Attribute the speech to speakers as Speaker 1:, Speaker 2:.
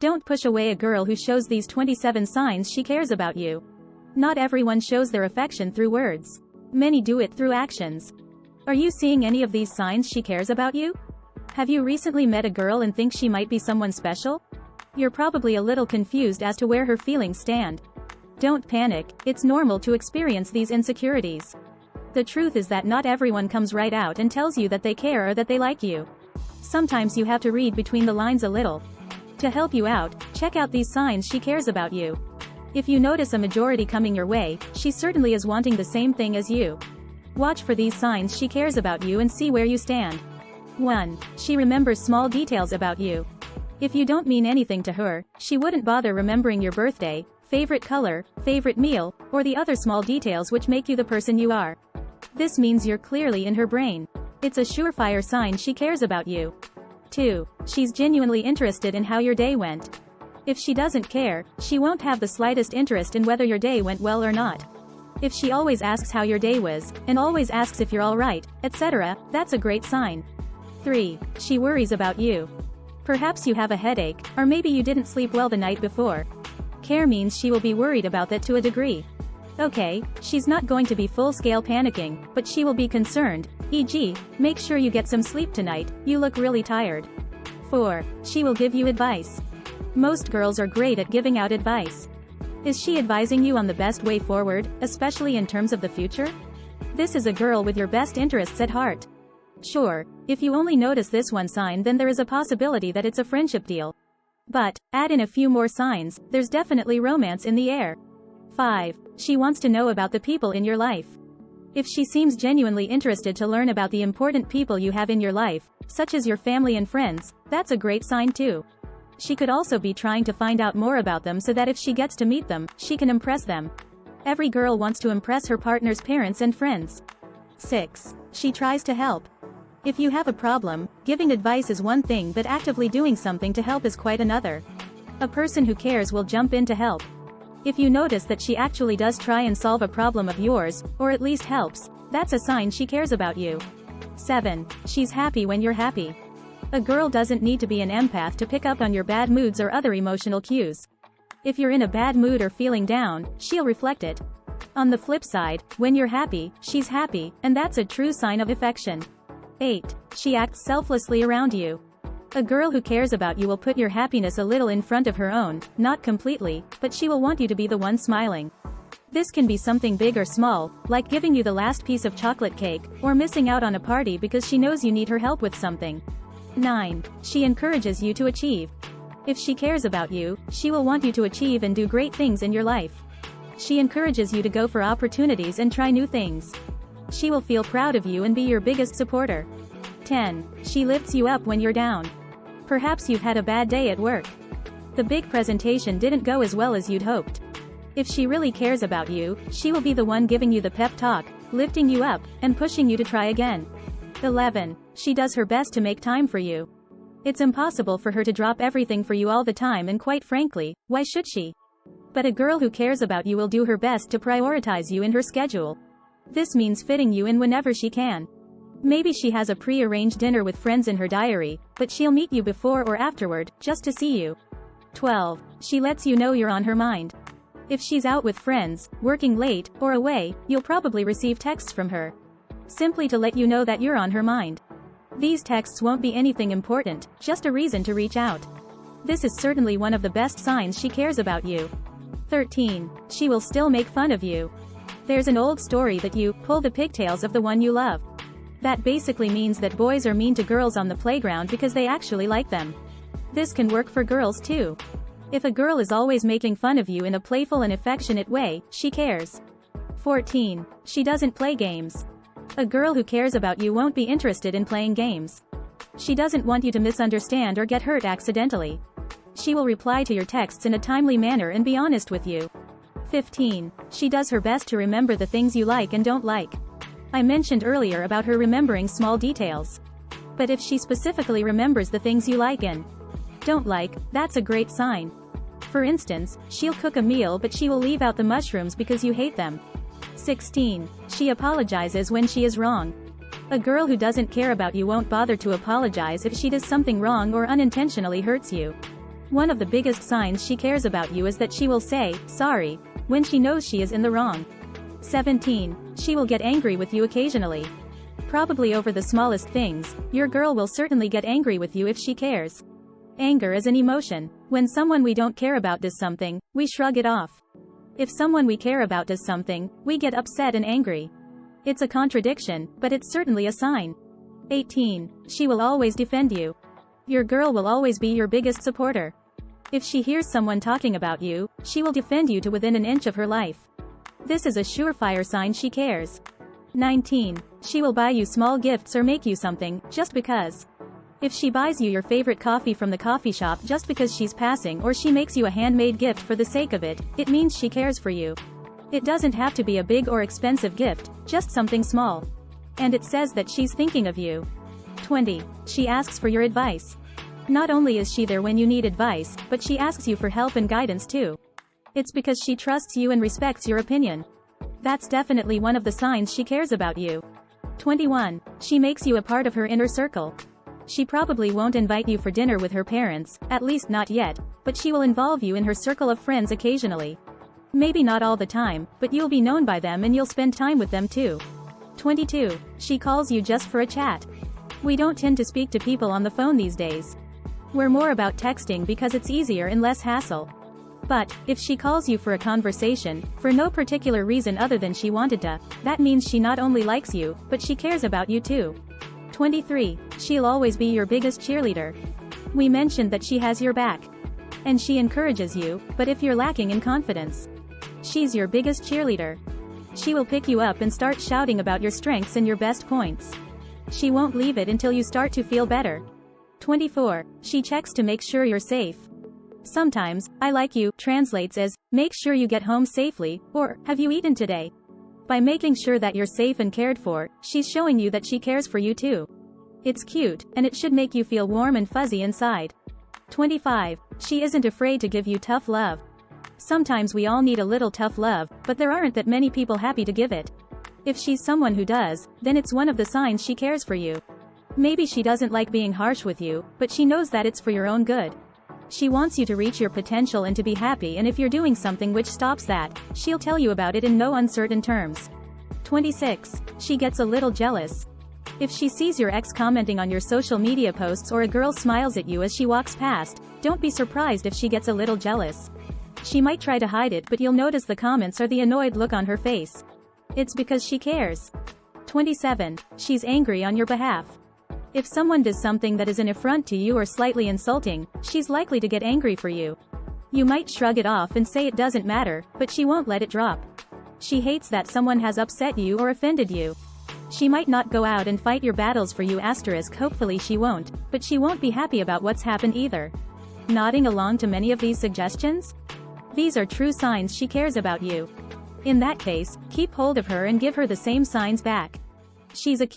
Speaker 1: Don't push away a girl who shows these 27 signs she cares about you. Not everyone shows their affection through words. Many do it through actions. Are you seeing any of these signs she cares about you? Have you recently met a girl and think she might be someone special? You're probably a little confused as to where her feelings stand. Don't panic, it's normal to experience these insecurities. The truth is that not everyone comes right out and tells you that they care or that they like you. Sometimes you have to read between the lines a little. To help you out, check out these signs she cares about you. If you notice a majority coming your way, she certainly is wanting the same thing as you. Watch for these signs she cares about you and see where you stand. 1. She remembers small details about you. If you don't mean anything to her, she wouldn't bother remembering your birthday, favorite color, favorite meal, or the other small details which make you the person you are. This means you're clearly in her brain. It's a surefire sign she cares about you. 2. She's genuinely interested in how your day went. If she doesn't care, she won't have the slightest interest in whether your day went well or not. If she always asks how your day was, and always asks if you're alright, etc., that's a great sign. 3. She worries about you. Perhaps you have a headache, or maybe you didn't sleep well the night before. Care means she will be worried about that to a degree. Okay, she's not going to be full-scale panicking, but she will be concerned, e.g., make sure you get some sleep tonight, you look really tired. 4. She will give you advice. Most girls are great at giving out advice. Is she advising you on the best way forward, especially in terms of the future? This is a girl with your best interests at heart. Sure, if you only notice this one sign, then there is a possibility that it's a friendship deal. But, add in a few more signs, there's definitely romance in the air. 5. She wants to know about the people in your life. If she seems genuinely interested to learn about the important people you have in your life, such as your family and friends, that's a great sign too. She could also be trying to find out more about them so that if she gets to meet them, she can impress them. Every girl wants to impress her partner's parents and friends. 6. She tries to help. If you have a problem, giving advice is one thing, but actively doing something to help is quite another. A person who cares will jump in to help. If you notice that she actually does try and solve a problem of yours, or at least helps, that's a sign she cares about you. 7. She's happy when you're happy. A girl doesn't need to be an empath to pick up on your bad moods or other emotional cues. If you're in a bad mood or feeling down, she'll reflect it. On the flip side, when you're happy, she's happy, and that's a true sign of affection. 8. She acts selflessly around you. A girl who cares about you will put your happiness a little in front of her own, not completely, but she will want you to be the one smiling. This can be something big or small, like giving you the last piece of chocolate cake, or missing out on a party because she knows you need her help with something. 9. She encourages you to achieve. If she cares about you, she will want you to achieve and do great things in your life. She encourages you to go for opportunities and try new things. She will feel proud of you and be your biggest supporter. 10. She lifts you up when you're down. Perhaps you've had a bad day at work. The big presentation didn't go as well as you'd hoped. If she really cares about you, she will be the one giving you the pep talk, lifting you up, and pushing you to try again. 11. She does her best to make time for you. It's impossible for her to drop everything for you all the time, and quite frankly, why should she? But a girl who cares about you will do her best to prioritize you in her schedule. This means fitting you in whenever she can. Maybe she has a pre-arranged dinner with friends in her diary, but she'll meet you before or afterward, just to see you. 12. She lets you know you're on her mind. If she's out with friends, working late, or away, you'll probably receive texts from her. Simply to let you know that you're on her mind. These texts won't be anything important, just a reason to reach out. This is certainly one of the best signs she cares about you. 13. She will still make fun of you. There's an old story that you pull the pigtails of the one you love. That basically means that boys are mean to girls on the playground because they actually like them. This can work for girls too. If a girl is always making fun of you in a playful and affectionate way, she cares. 14. She doesn't play games. A girl who cares about you won't be interested in playing games. She doesn't want you to misunderstand or get hurt accidentally. She will reply to your texts in a timely manner and be honest with you. 15. She does her best to remember the things you like and don't like. I mentioned earlier about her remembering small details. But if she specifically remembers the things you like and don't like, that's a great sign. For instance, she'll cook a meal but she will leave out the mushrooms because you hate them. 16. She apologizes when she is wrong. A girl who doesn't care about you won't bother to apologize if she does something wrong or unintentionally hurts you. One of the biggest signs she cares about you is that she will say, sorry, when she knows she is in the wrong. 17. She will get angry with you occasionally. Probably over the smallest things, your girl will certainly get angry with you if she cares. Anger is an emotion. When someone we don't care about does something, we shrug it off. If someone we care about does something, we get upset and angry. It's a contradiction, but it's certainly a sign. 18. She will always defend you. Your girl will always be your biggest supporter. If she hears someone talking about you, she will defend you to within an inch of her life. This is a surefire sign she cares. 19. She will buy you small gifts or make you something, just because. If she buys you your favorite coffee from the coffee shop just because she's passing, or she makes you a handmade gift for the sake of it, it means she cares for you. It doesn't have to be a big or expensive gift, just something small. And it says that she's thinking of you. 20. She asks for your advice. Not only is she there when you need advice, but she asks you for help and guidance too. It's because she trusts you and respects your opinion. That's definitely one of the signs she cares about you. 21. She makes you a part of her inner circle. She probably won't invite you for dinner with her parents, at least not yet, but she will involve you in her circle of friends occasionally. Maybe not all the time, but you'll be known by them and you'll spend time with them too. 22. She calls you just for a chat. We don't tend to speak to people on the phone these days. We're more about texting because it's easier and less hassle. But, if she calls you for a conversation, for no particular reason other than she wanted to, that means she not only likes you, but she cares about you too. 23. She'll always be your biggest cheerleader. We mentioned that she has your back. And she encourages you, but if you're lacking in confidence, she's your biggest cheerleader. She will pick you up and start shouting about your strengths and your best points. She won't leave it until you start to feel better. 24. She checks to make sure you're safe. Sometimes, I like you translates as, make sure you get home safely, or, have you eaten today? By making sure that you're safe and cared for, she's showing you that she cares for you too. It's cute, and it should make you feel warm and fuzzy inside. 25. She isn't afraid to give you tough love. Sometimes we all need a little tough love, but there aren't that many people happy to give it. If she's someone who does, then it's one of the signs she cares for you. Maybe she doesn't like being harsh with you, but she knows that it's for your own good. She wants you to reach your potential and to be happy, and if you're doing something which stops that, she'll tell you about it in no uncertain terms. 26. She gets a little jealous. If she sees your ex commenting on your social media posts or a girl smiles at you as she walks past, don't be surprised if she gets a little jealous. She might try to hide it, but you'll notice the comments or the annoyed look on her face. It's because she cares. 27. She's angry on your behalf. If someone does something that is an affront to you or slightly insulting, she's likely to get angry for you. You might shrug it off and say it doesn't matter, but she won't let it drop. She hates that someone has upset you or offended you. She might not go out and fight your battles for you *, hopefully she won't, but she won't be happy about what's happened either. Nodding along to many of these suggestions? These are true signs she cares about you. In that case, keep hold of her and give her the same signs back. She's a